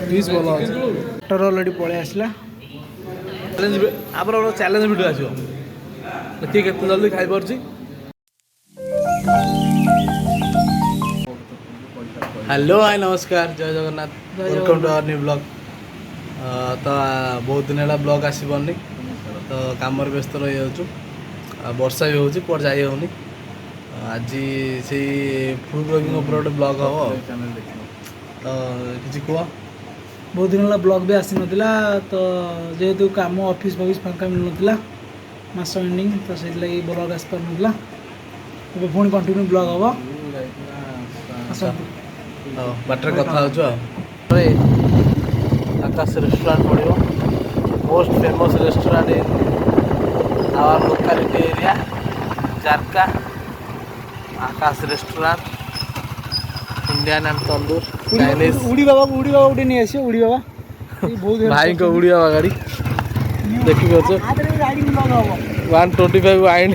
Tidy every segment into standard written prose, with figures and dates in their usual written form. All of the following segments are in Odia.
ପିସ୍ ଭଲ ଅଛି। टर अलरेडी पळै आसला चैलेंज आप चैलेंज वीडियो आसो किए केते जल्दी खाई पारछि। हेलो हाय नमस्कार जय Jagannath welcome to our new blog. तो बहुत दिन है ब्लॉग आसबनी तो काम व्यस्त रही जाऊँ वर्षा भी होची कुआड़ जाई होनी। आज से फूड ब्लॉगिंग ऊपर गोटे ब्लॉग हम तो किसी कह बहुत दिन है ब्लॉग भी आसी नाला तो जेहेतु काम ऑफिस फॉफिस फांका मिल नाला मास एंडिंग तो से लगी ब्लॉग आस पार नाला तो पुणी कंटिन्यू ब्लॉग हम बाटर कथा आकाश रेस्टोरेंट पड़ो most famous restaurant in our locality area जारका Akash restaurant Indian and tandoor Chinese. उड़ी बाबा उड़ी नहीं आसी उड़ी बाबा भाई को उड़ी बाबा गाड़ी देखी पार्छ 125 वाइन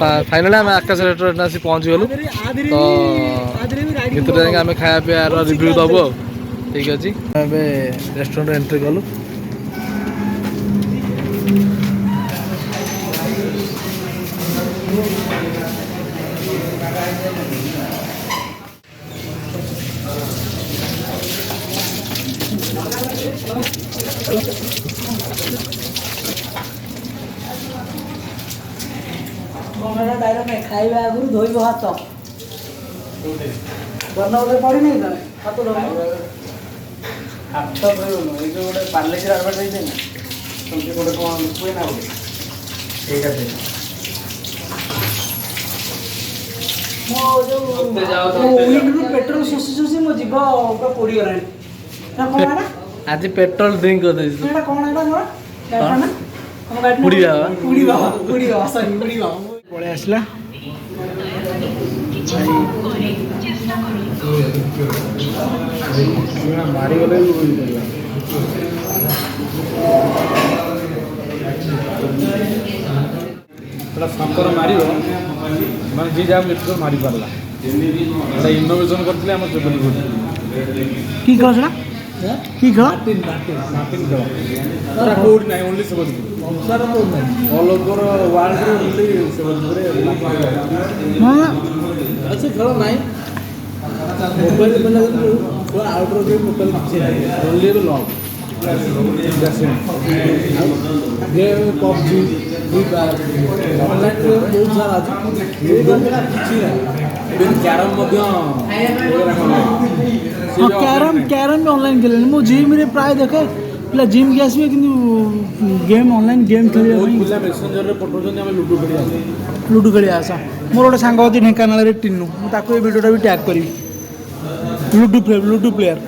फाइनली आम आकाश रेस्टोरेंट आसी पहुँची गलु तो भितर जाके आम खाया पीवार रिव्यू दबु ठीक अच्छे। रेस्टोरेंट एंट्री कलु डायरेक्ट खाଇବା ଆଗରୁ ଧୋଇବ ହାତ ବନଉରେ ପଡ଼ି ନାହିଁ ତମେ ହାତ ଧୋଇବ ହାତ ଧୋଇବନି ଏଇ ଯେଉଁ ଗୋଟେ ପାର୍ଲେଜିର ଆଡ଼ଭାର୍ଟାଇଜ୍ ଦେଇନି ସେମିତି ଗୋଟେ କ'ଣ ହୁଏ ନା ଗୋଟେ ସେଇଟା ସେ ମୋ ଯେଉଁ ୱିଣ୍ଡରୁ ପେଟ୍ରୋଲ ଶୋଷି ଶୋଷି ମୋ ଜୀବ ପୁରା ପୋଡ଼ିଗଲାଣି ନା କ'ଣ ଏଇଟା ଆଜି ପେଟ୍ରୋଲ ଡ୍ରିଙ୍କ କରିଦେଇଛୁ ଏଇଟା କ'ଣ ଏଇଟା ଉଡ଼ିବା ସରି ଉଡ଼ିବା पड़े आसला मारिगले संपर मार मैं जी जहाँ मित्र मारी पारा इनोवेशन करते कि खेल कि खेल मार्टिन खेल कौट ना only all over world only अच्छे खेल ना mobile outdoor game mobile only log game PUBG free fire online बहुत सारा अच्छे कैरम कैरम भी ऑनलाइन खेल मो जिम रे प्राय देखे पिला जिम के आसबे किंतु गेम ऑनलाइन गेम खेल मेसेंजर रे पठौछन हम लूडो खेली आसा मोर गोटे सांग अछि ढेंकानाल रे टिन्नू मु ताको ए वीडियोटा भी टैग करी लूडो प्लेयर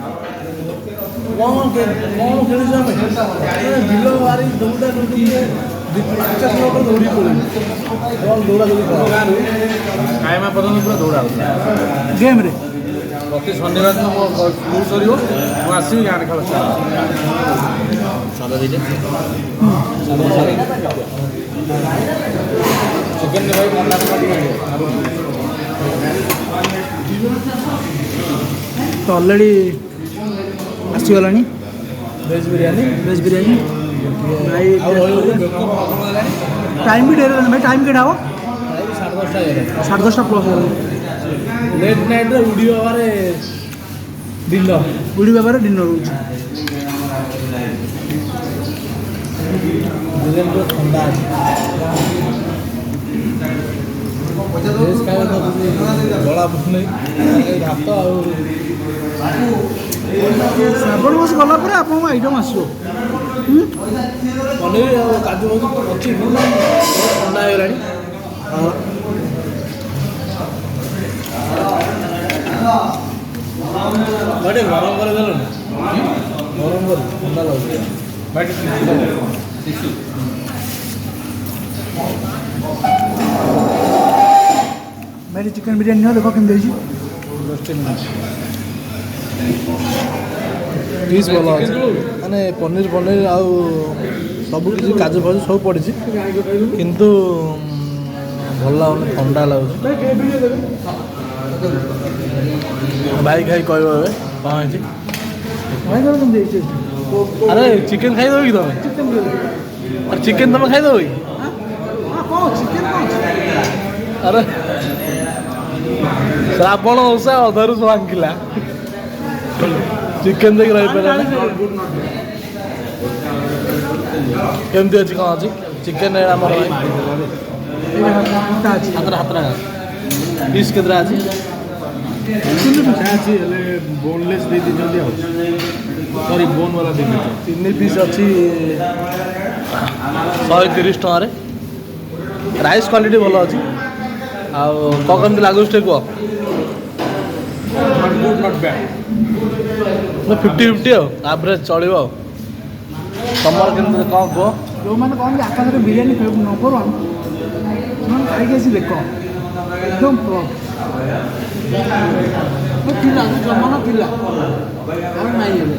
कौन खेल बिलो वारी दौड़ा दौड़ी 5 किलोमीटर दौड़ी पड़े दौड़ा दौड़ी खाइमा पर्यटन पूरा दौड़ा गेम रे प्रति शनिवार दिन मो स्कूल सर आसवि गाँव खेल चिकेन भाई तो ऑलरेडी आसीगला वेज बिरयानी भाई टाइम भी डेर भाई टाइम के 10:30 प्लस लेट नाइट उड़ी बाबार डिनर हो ठंडा गला बुझुना भात श्रावण मास गला आप आइटम आसो पनीर काजू अच्छी ठंडा होगा गरम कर ठंडा लगे भाई चिकेन बिरयानी देख कमी पीस भल माने पनीर आउ सब किसी काजू फाजू सब पड़ी किंतु भल लगुन ठंडा लगुच भाई खाई कह କ'ଣ ହେଇଛି? ଭାଇ ଧର କେମିତି ହେଇଛି? ଆରେ ଚିକେନ୍ ଖାଇଦେବ କି ତମେ? ଆରେ ଚିକେନ୍ ତମେ ଖାଇଦେବ କି? କ'ଣ ଚିକେନ୍ କ'ଣ? ଆରେ ଶ୍ରାବଣ ଓଷା ଅଧାରୁ ଭାଙ୍ଗିଲା ଚିକେନ୍ ଦେଇକି ରହିପାରିଲା। କେମିତି ଅଛି କ'ଣ ଅଛି? ଚିକେନ୍ ଆମର ହାତଟା ପିସ୍ କେତେଟା ଅଛି? ଅଛି ହେଲେ ବୋନଲେସ୍ ଦେଇ ଦେଇଛନ୍ତି ଆଉ ସରି ବୋନ୍ ବାଲା ଦେଇ ଦେଇଛନ୍ତି। 3 ପିସ୍ ଅଛି 130 ଟଙ୍କାରେ। ରାଇସ୍ କ୍ୱାଲିଟି ଭଲ ଅଛି। ଆଉ କ'ଣ କେମିତି ଲାଗୁଛି ଟିକେ କୁହ? Not bad. 50-50 ଆଉ ଆଭରେଜ୍ ଚଳିବ ଆଉ। ତମର କେମିତି କ'ଣ କୁହ? ଯେଉଁମାନେ କହନ୍ତି ଆକାଶରେ ବିରିୟାନୀ ନମ୍ବର 1 ସେମାନେ ଖାଇକି ଆସି ଦେଖ ଏକଦମ ଥିଲା ଜମାନା ଥିଲା ଆଉ ନାଇଁ ଏବେ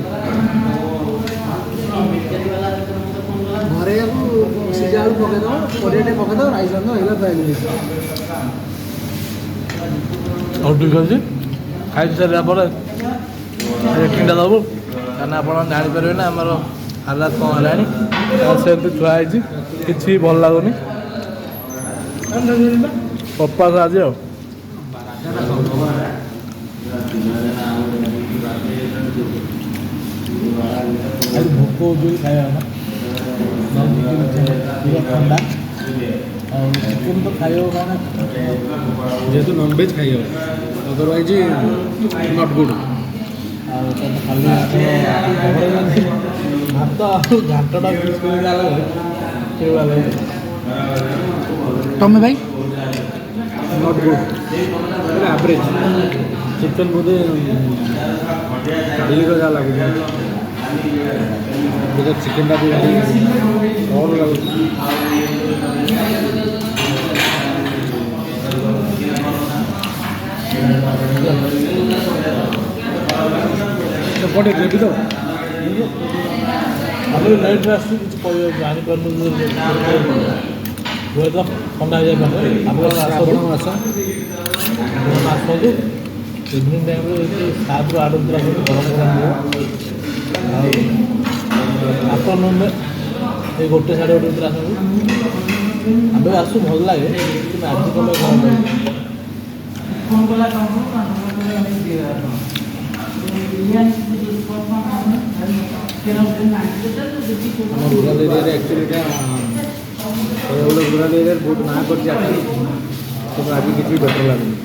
ଘରେ ସିଝା ଆଳୁ ପକେଇଦେବ ପରିବା ଟିକେ ପକେଇଦେବ ରାଇସ୍ ଆଣିଦେବ ହେଇଗଲା ଫ୍ରାଇଡ୍ ରାଇସ୍। ହଉ ଠିକ୍ ଅଛି। ଖାଇସାରିଲା ପରେ ରେଟିଂଟା ଦେବୁ କାରଣ ଆପଣ ଜାଣିପାରିବେ ନା ଆମର ହାଲାତ କ'ଣ ହେଲାଣି। ସେମିତି ଥୁଆ ହେଇଛି କିଛି ଭଲ ଲାଗୁନି। ପପାସ ଆଜି ଆଉ ଭୋକ ହେଉଛି ଖାଇବା ଥଣ୍ଡା ଆଉ ଚିକେନ୍ ତ ଖାଇବ ମାନେ ଯେହେତୁ ନନଭେଜ୍ ଖାଇ ହେବ ଅଦରୱାଇଜ୍ ନଟ୍ ଗୁଡ୍। ଆଉ ଖାଲି ଭାତ ଆଉ ଘାଣ୍ଟଟା ପିସ୍ କରି ସେଇଭଳିଆ ଲାଗେ। ତମେ ଭାଇ ନଟ୍ ଗୁଡ୍ ଆଭରେଜ୍। ଚିକେନ୍ ବୋଧେ କାଲିର ଯାହା ଲାଗୁଛି ବୋଧେ ଚିକେନ୍ଟା ବି ଭଲ ଲାଗୁଛି। ଏପଟେ ଗ୍ରେଭି ତ ଆମର ଲାଇଟ୍ରେ ଆସୁଛି କିଛି କହିବା ଜାଣିପାରୁନୁ ହୁଏତ ଥଣ୍ଡା ହେଇଯାଇପାରେ। ଆପଣ ଶ୍ରାବଣ ମାସ ଆସନ୍ତୁ ଇଭିନିଂ ଟାଇମ୍ରେ 7ରୁ 8 ଭିତରେ ଆସନ୍ତୁ ଗରମ ଗରମ ମିଳିବ। ଆଉ ଆଫ୍ଟରନୁନ୍ରେ ଏଇ 1 ସାଢ଼େ 1 ଭିତରେ ଆସନ୍ତୁ। ଆମେ ଆସୁ ଭଲ ଲାଗେ କିନ୍ତୁ ଆଜି କଲେ କ'ଣ ଆମ ରୁରାଲ୍ ଏରିଆରେ ଆକ୍ଚୁଆଲିଟା ଗୋଟେ ରୁରାଲ୍ ଏରିଆରେ ବହୁତ ନାଁ କରିଛି ଆକ୍ଚୁଆଲି କିନ୍ତୁ ଆଜି କିଛି ବେଟର୍ ଲାଗୁନି।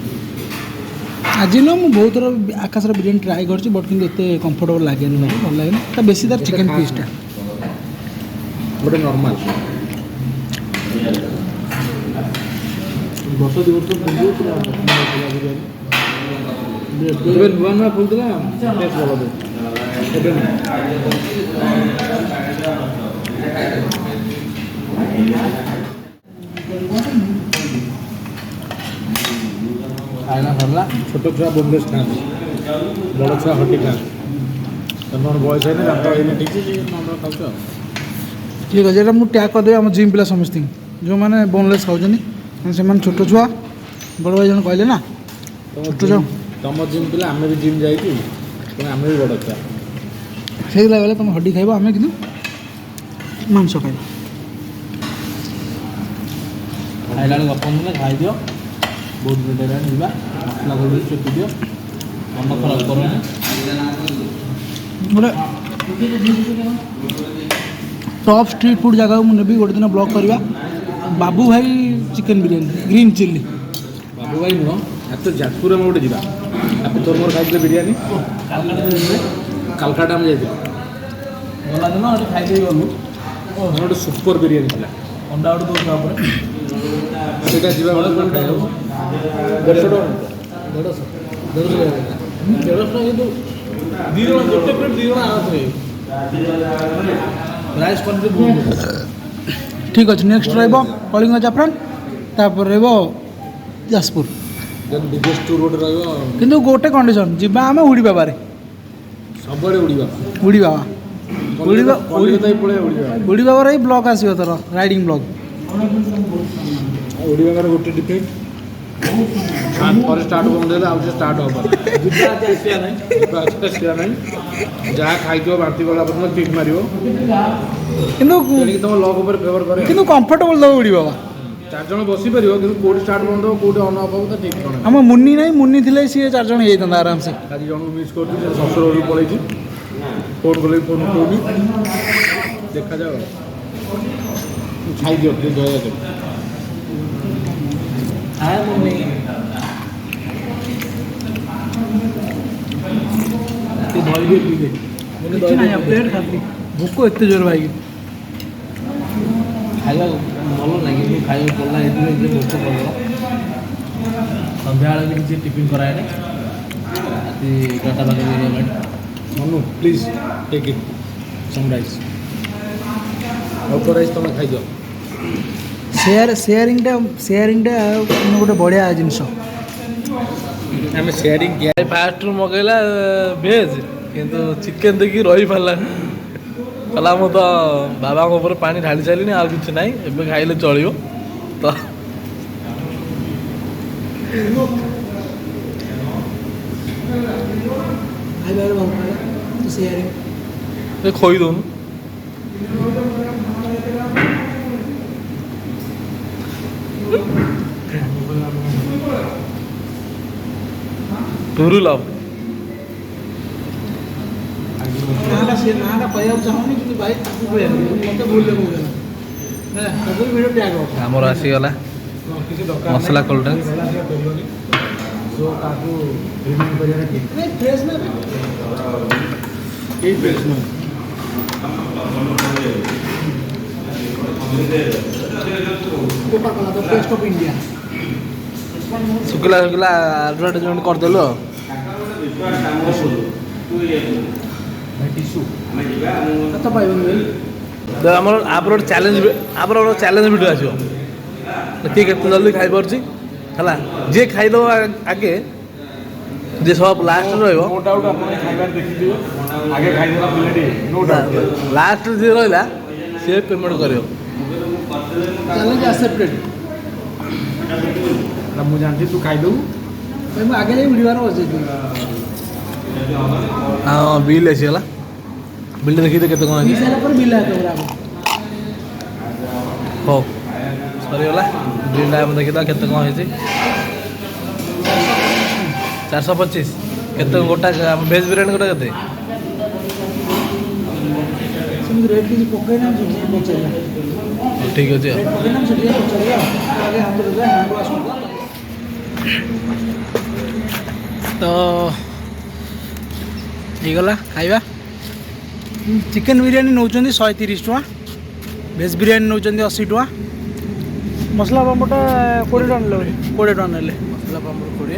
ଆଜି ନୁହଁ ମୁଁ ବହୁତ ଥର ଆକାଶର ବିରିୟାନୀ ଟ୍ରାଏ କରିଛି ବଟ୍ କିନ୍ତୁ ଏତେ କମ୍ଫର୍ଟେବଲ୍ ଲାଗେନି ମୋତେ ଭଲ ଲାଗେନି ତା ବେଶୀ ତାର ଚିକେନ୍ ପିସ୍ଟା ଗୋଟେ ନର୍ମାଲ୍। ବର୍ଷ 2 ବର୍ଷ ପୂର୍ବରୁ ପୁରା ଏବେ ନୂଆ ନୂଆ ଖୋଲୁଥିଲା ଟେଷ୍ଟ ଭଲ ଦେଉଛି ଏବେ ଖାଇନା ସରିଲା। ଛୋଟ ଛୁଆ ବୋନଲେସ୍ ଖାଆନ୍ତି, ବଡ଼ ଛୁଆ ହଟି ଖାଆନ୍ତି। ତମର ବୟସ ହେଇନି ଦାନ୍ତ ହେଇନି ଠିକ୍ ନମ୍ବର ଖାଉଛ ଆଉ। ଠିକ୍ ଅଛି ଏଇଟା ମୁଁ ଟ୍ୟାଗ୍ କରିଦେବି ଆମ ଜିମ୍ ପିଲା ସମସ୍ତଙ୍କୁ ଯେଉଁମାନେ ବୋନଲେସ୍ ଖାଉଛନ୍ତି ସେମାନେ ଛୋଟ ଛୁଆ ବଡ଼ ଭାଇ ଜଣେ କହିଲେ ନା ଛୋଟ ଛୁଆ ତମ ଜିମ୍ ପିଲା ଆମେ ବି ଜିମ୍ ଯାଇଛୁ ତେଣୁ ଆମେ ବି ବଡ଼ ଛୁଆ। ସେଇଥିଲା ବେଳେ ତୁମେ ହड्डी ଖାଇବ ଆମେ କିନ୍ତୁ ମାଂସ ଖାଇବା। ଖାଇଲା ବେଳେ ଗପ ନେଲେ ଖାଇଦିଅ ବହୁତ ଲେଟ୍ ହେଲାଣି ଯିବା ମସଲା ଗୋଡ଼ି ଚୁପି ଦିଅ ମନ ଖରାପ କରନି। ଗୋଟେ ଟପ୍ ଷ୍ଟ୍ରିଟ୍ ଫୁଡ଼୍ ଜାଗାକୁ ମୁଁ ନେବି ଗୋଟେ ଦିନ ବ୍ଲଗ୍ କରିବା ବାବୁ ଭାଇ ଚିକେନ୍ ବିରିୟାନୀ ଗ୍ରୀନ୍ ଚିଲ୍ଲି। ବାବୁ ଭାଇ ନୁହଁ ଏତ ଯାଜପୁର ଆମେ ଗୋଟେ ଯିବା ଆପଣ ତୋର ମୋର ଖାଇଥିଲେ ବିରିୟାନୀ କାଲକାଟା ଆମେ ଯାଇଥିଲୁ ଗଲା ଦିନ ଏଠି ଖାଇଦେଇ ଗଲୁ ଗୋଟେ ସୁପର ବିରିୟାନୀ ଥିଲା ଅଣ୍ଡା ଗୋଟେ ଦେଉଥିଲା ଉପରେ ସେଇଟା ଯିବା ବେଳେ ଦେଢ଼ଶହ ଟଙ୍କା କିନ୍ତୁ 2 ଜଣ ଗୋଟେ ପ୍ଲେଟ୍ 2 ଜଣ ଆରାମରେ ରାଇସ୍ କ୍ୱାଣ୍ଟିଟି ବହୁତ। ଠିକ୍ ଅଛି ନେକ୍ସଟ ରହିବ କଳିଙ୍ଗ ଜାଫ୍ରାନ୍ ତାପରେ ରହିବ ଯାଜପୁର ଦେନ୍ ବିଜେସ୍ ଟୁର୍ ଗୋଟେ ରହିବ କିନ୍ତୁ ଗୋଟେ କଣ୍ଡିସନ୍ ଯିବା ଆମେ ଉଡ଼ି ବାବାରେ ସବୁଆଡ଼େ ଉଡ଼ିବା ଉଡ଼ି ବାବା କଲିକତା ବି ପଳେଇବା ଉଡ଼ିବା ଉଡ଼ି ବାବାର ଏଇ ବ୍ଲଗ୍ ଆସିବ ତୋର ରାଇଡ଼ିଂ ବ୍ଲଗ୍। ଉଡ଼ିବାର ଗୋଟେ ଡିଫେକ୍ଟ ଥରେ ଷ୍ଟାର୍ଟ ବନ୍ଦ ହେଲେ ଆଉ ସେ ଷ୍ଟାର୍ଟ ହେବନି। ଯିବା ଆଜି ଆସିବା ନାହିଁ। ଆସିବା ନାହିଁ, ଯାହା ଖାଇଥିବ ବାନ୍ତି କଲା ପର୍ଯ୍ୟନ୍ତ କିକ୍ ମାରିବ। କିନ୍ତୁ ତେଣିକି ତମ ଲକ୍ ଉପରେ ଫେଭର କରେ। କିନ୍ତୁ କମ୍ଫର୍ଟେବଲ୍ ଦେବ ଉଡ଼ି ବାବା। 4 ଜଣ ବସିପାରିବ କିନ୍ତୁ କେଉଁଠି ଷ୍ଟାର୍ଟ ବନ୍ଦ ହେବ କେଉଁଠି ଅନ୍ ଅଫ୍ ହେବ ତା ଠିକ୍ ଜଣା। ଆମ ମୁନି ନାହିଁ, ମୁନି ଥିଲେ ସିଏ 4 ଜଣ ହେଇଯାଇଥାନ୍ତା ଆରାମସେ। ଆଜି ଜଣକୁ ମିସ୍ କରୁଛି, ସେ ଶ୍ୱଶୁର ଘରକୁ ପଳେଇଛି। ଫୋନ୍ କଲେ ଫୋନ୍ ଉଠଉନି। ଦେଖାଯାଉ ଖାଇଦିଅ ଟିକେ ଦୟାକରି। ଆଏ ମମ୍ମି ତୁ ଦହି ଟିକେ ପିଇଦେ। କିଛି ନାହିଁ ପ୍ଲେଟ୍ ଖାଲି ଭୋକ ଏତେ ଜୋର ଭାଇ। ଖାଇବା ଭଲ ଲାଗେ କିନ୍ତୁ ଖାଇବା ପଡ଼ିଲା ଏଥିରେ ଯେ ଭୋକ କରିବ। ସନ୍ଧ୍ୟାବେଳେ ବି କିଛି ଟିଫିନ୍ କରାଏନି। ରାତି 11ଟା ପାଖରେ ହେଇଗଲାଣି। Manu please take it some rice. ଅଳ୍ପ ରାଇସ୍ ତୁମେ ଖାଇଦିଅ। ସେୟାରିଂଟା ଗୋଟେ ବଢ଼ିଆ ଜିନିଷ। ଆମେ ସେୟାରିଂ ଫାଷ୍ଟରୁ ମଗେଇଲା ଭେଜ୍ କିନ୍ତୁ ଚିକେନ୍ ଦେଖିକି ରହିପାରିଲାନି। କହିଲା ମୁଁ ତ ବାବାଙ୍କ ଉପରେ ପାଣି ଢାଳି ସାରିଲିଣି, ଆଉ କିଛି ନାହିଁ, ଏବେ ଖାଇଲେ ଚଳିବ। ତ ଏ ଖୋଇ ଦଉନୁ। ଟୁରୁ ଲଭ୍ ନାଁଟା କହିବାକୁ ଚାହୁଁନି କିନ୍ତୁ ଭାଇ ତାକୁ କହିବାକୁ ମୋତେ ଭୁଲରେ କହୁଥିଲା ହେଲା ତାକୁ ଭିଡ଼ିଓ ଟ୍ୟାଗ୍ ହେବ। ଆମର ଆସିଗଲା ମସଲା କୋଲ୍ଡ ଡ୍ରିଙ୍କସ୍। କାହାକୁ ରିମାଇଣ୍ଡ କରିବାଟା ଠିକ୍। ଫ୍ରେଶ୍ ନା କେହି ଫ୍ରେଶ୍ ନୁହେଁ। Cocoa cola the test of India. ଶୁଖିଲା ଶୁଖିଲା ଆଡ଼ଭର୍ଟାଇଜମେଣ୍ଟ କରିଦେଲୁ ଆଉ। ହାତ ପାଇବନି ଭାଇ। ତ ଆମର ଆପରେ ଗୋଟେ ଚ୍ୟାଲେଞ୍ଜ ଭିଡ଼ିଓ ଆସିବ। କିଏ କେତେ ଜଲ୍ଦି ଖାଇପାରୁଛି ହେଲା। ଯିଏ ଖାଇଦେବ ଆଗେ, ଯିଏ ସବୁ ଲାଷ୍ଟରେ ରହିବ, ନୋ ଡାଉଟ୍ ଆପଣ ଖାଇବାରେ ଦେଖିଥିବେ ଆଗେ ଖାଇଦେଲା ପିଲାଟି। ନୋ ଡାଉଟ୍ ଲାଷ୍ଟରେ ଯିଏ ରହିଲା ସିଏ ପେମେଣ୍ଟ କରିବ। Challenge accepted. ମୁଁ ଜାଣିଛି ତୁ ଖାଇଦେବୁ। ଭାଇ ମୁଁ ଆଗେ ଯାଇ ଭିଡ଼ିଓର ବସେଇଥିଲି। ହଁ ବିଲ୍ ଆସିଗଲା। ବିଲ୍ ଦେଖିଦେ କେତେ କ'ଣ ପିଇ ହେଇଛି। ସାରିଲା ପରେ ବିଲ୍ ହାତ ପୁରା ହଉ ସରିଗଲା। ବିଲ୍ଟା ଆମେ ଦେଖିଦେବା କେତେ କ'ଣ ହେଇଛି। 425। କେତେ ଗୋଟା ଭେଜ୍ ବିରିୟାନୀ ଗୋଟା କେତେ? ସେମିତି ରେଟ୍ କିଛି ପକେଇନା ପଚାରିବା। ହଉ ଠିକ୍ ଅଛି ଆଉ। ରେଟ୍ ପକେଇନା ସେଠି ପଚାରିବା। ଆଗେ ହାତ ଦେବା ହ୍ୟାଣ୍ଡ ୱାଶ୍ କରିଦେବା। ତ ହେଇଗଲା ଖାଇବା। ଚିକେନ୍ ବିରିୟାନୀ ନେଉଛନ୍ତି 130 ଟଙ୍କା, ଭେଜ୍ ବିରିୟାନୀ ନେଉଛନ୍ତି 80 ଟଙ୍କା, ମସଲା ପାମ୍ପଡ଼ଟା 20 ଟଙ୍କା ନେଲେ 20 ଟଙ୍କା ନେଲେ। ମସଲା ପାମ୍ପଡ଼ 20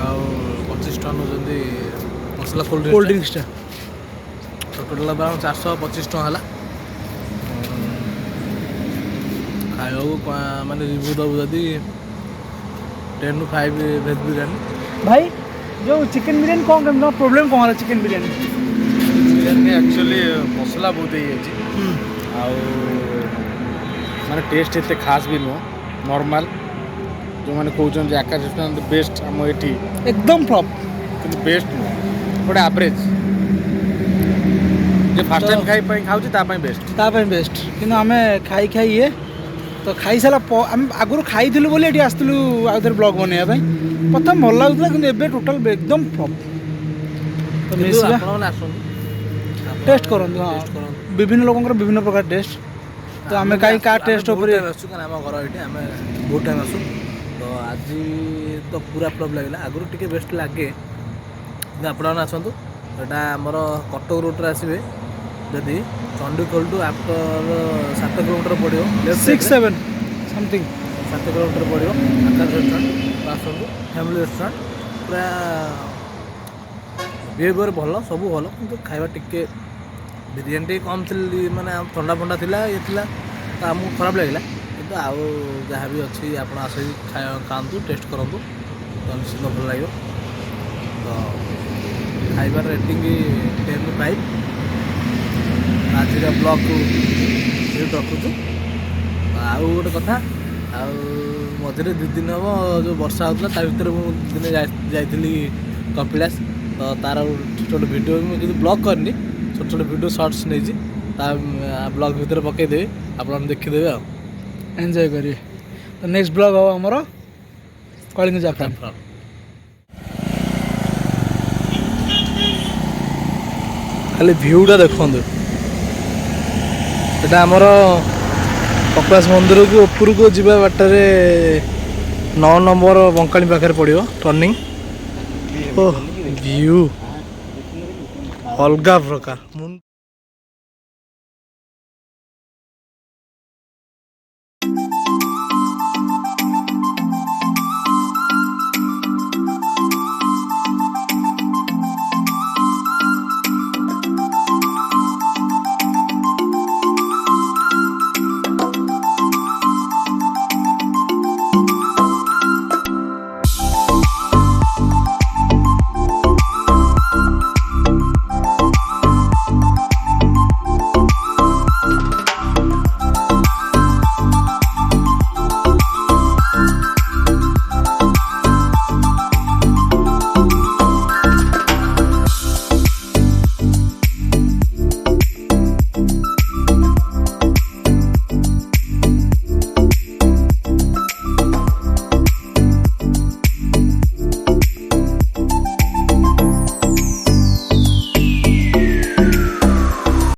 ଆଉ 25 ଟଙ୍କା ନେଉଛନ୍ତି ମସଲା କୋଲ୍ଡ ଡ୍ରିଙ୍କସଟା। ଟୋଟାଲ୍ ଆମର 425 ଟଙ୍କା ହେଲା। ଖାଇବାକୁ ମାନେ ରିଭ୍ୟୁ ଦେବୁ ଯଦି 10 ରୁ 5 ଭେଜ୍ ବିରିୟାନୀ। ଭାଇ ଯେଉଁ ଚିକେନ୍ ବିରିୟାନୀ କ'ଣ କେମିତି ପ୍ରୋବ୍ଲେମ୍ କ'ଣ ହେଲା ଚିକେନ୍ ବିରିୟାନୀ? ଚିକେନ୍ ଆକ୍ଚୁଆଲି ମସଲା ବହୁତ ହେଇଯାଇଛି ଆଉ ମାନେ ଟେଷ୍ଟ ଏତେ ଖାସ୍ ବି ନୁହଁ, ନର୍ମାଲ୍। ଯେଉଁମାନେ କହୁଛନ୍ତି ଯେ ଆକାଶ ରେଷ୍ଟୁରାଣ୍ଟ ବେଷ୍ଟ ଆମ ଏଠି, ଏକଦମ ଫ୍ଲପ୍। କିନ୍ତୁ ବେଷ୍ଟ ନୁହଁ, ଗୋଟେ ଆଭରେଜ୍। ଯେ ଫାର୍ଷ୍ଟ ଟାଇମ୍ ପାଇଁ ଖାଉଛି ତା ପାଇଁ ବେଷ୍ଟ। ତା ପାଇଁ ବେଷ୍ଟ। କିନ୍ତୁ ଆମେ ଖାଇ ଇଏ ତ ଖାଇସାରିଲା ଆମେ ଆଗରୁ ଖାଇଥିଲୁ ବୋଲି ଏଠି ଆସିଥିଲୁ ଆଉ ଥରେ ବ୍ଲଗ୍ ବନେଇବା ପାଇଁ। ପ୍ରଥମେ ଭଲ ଲାଗୁଥିଲା କିନ୍ତୁ ଏବେ ଟୋଟାଲ୍ ଏକଦମ ଫ୍ଲପ୍। ତ ମିଶିବା ଆପଣମାନେ ଆସନ୍ତୁ ଟେଷ୍ଟ କରନ୍ତୁ। ହଁ ବିଭିନ୍ନ ଲୋକଙ୍କର ବିଭିନ୍ନ ପ୍ରକାର ଟେଷ୍ଟ। ତ ଆମେ କାହିଁ କାହା ଟେଷ୍ଟ ଉପରେ ଆସୁ କାରଣ ଆମ ଘର ଏଇଠି ଆମେ ବହୁତ ଟାଇମ୍ ଆସୁ। ତ ଆଜି ତ ପୁରା ଫ୍ଲପ୍ ଲାଗିଲା। ଆଗରୁ ଟିକେ ବେଷ୍ଟ ଲାଗେ କିନ୍ତୁ ଆପଣମାନେ ଆସନ୍ତୁ। ଏଇଟା ଆମର କଟକ ରୁଟ୍ରେ ଆସିବେ ଯଦି ଚଣ୍ଡିଖୋଲଠୁ ଆଫ୍ଟର 7 କିଲୋମିଟର ପଡ଼ିବ, 6-7 ସମଥିଙ୍ଗ 7 କିଲୋମିଟର ପଡ଼ିବ। ଆକାଶ ରେଷ୍ଟୁରାଣ୍ଟ ଆସନ୍ତୁ, ଫ୍ୟାମିଲି ରେଷ୍ଟୁରାଣ୍ଟ। ପୁରା ବିହେଭିଅର୍ ଭଲ, ସବୁ ଭଲ, କିନ୍ତୁ ଖାଇବା ଟିକେ ବିରିୟାନୀ ଟିକେ କମ୍ ଥିଲି, ମାନେ ଥଣ୍ଡା ଫଣ୍ଡା ଥିଲା, ଇଏ ଥିଲା, ତ ଆମକୁ ଖରାପ ଲାଗିଲା। କିନ୍ତୁ ଆଉ ଯାହା ବି ଅଛି ଆପଣ ଆସିକି ଖାଆନ୍ତୁ, ଟେଷ୍ଟ କରନ୍ତୁ, ତ ନିଶ୍ଚିନ୍ତ ଭଲ ଲାଗିବ। ତ ଖାଇବାର ରେଟିଂ 10 ରୁ 5। ଆଜିର ବ୍ଲଗ୍କୁ ଏଇଠି ରଖୁଛୁ। ଆଉ ଗୋଟେ କଥା, ଆଉ ମଝିରେ 2 ଦିନ ହେବ ଯେଉଁ ବର୍ଷା ହେଉଥିଲା ତା ଭିତରେ ମୁଁ ଦିନେ ଯାଇଥିଲି କପିଳାସ ତ ତାର ଛୋଟ ଛୋଟ ଭିଡ଼ିଓ ମୁଁ ଯଦି ବ୍ଲଗ୍ କରିନି ଛୋଟ ଛୋଟ ଭିଡ଼ିଓ ସର୍ଟସ୍ ନେଇଛି ତା ବ୍ଲଗ୍ ଭିତରେ ପକାଇଦେବି ଆପଣ ଦେଖିଦେବେ ଆଉ ଏନ୍ଜୟ କରିବେ। ତ ନେକ୍ସଟ ବ୍ଲଗ ହେବ ଆମର କଳିଙ୍ଗ ଜାଫରାନ। ଖାଲି ଭିୟୁଟା ଦେଖନ୍ତୁ, ଏଇଟା ଆମର କପିଳାସ ମନ୍ଦିରକୁ ଉପରକୁ ଯିବା ବାଟରେ 9 ନମ୍ବର ବଙ୍କାଳୀ ପାଖରେ ପଡ଼ିବ ଟର୍ଣ୍ଣିଂ। ଓ ଭିୟୁ ଅଲଗା ପ୍ରକାର।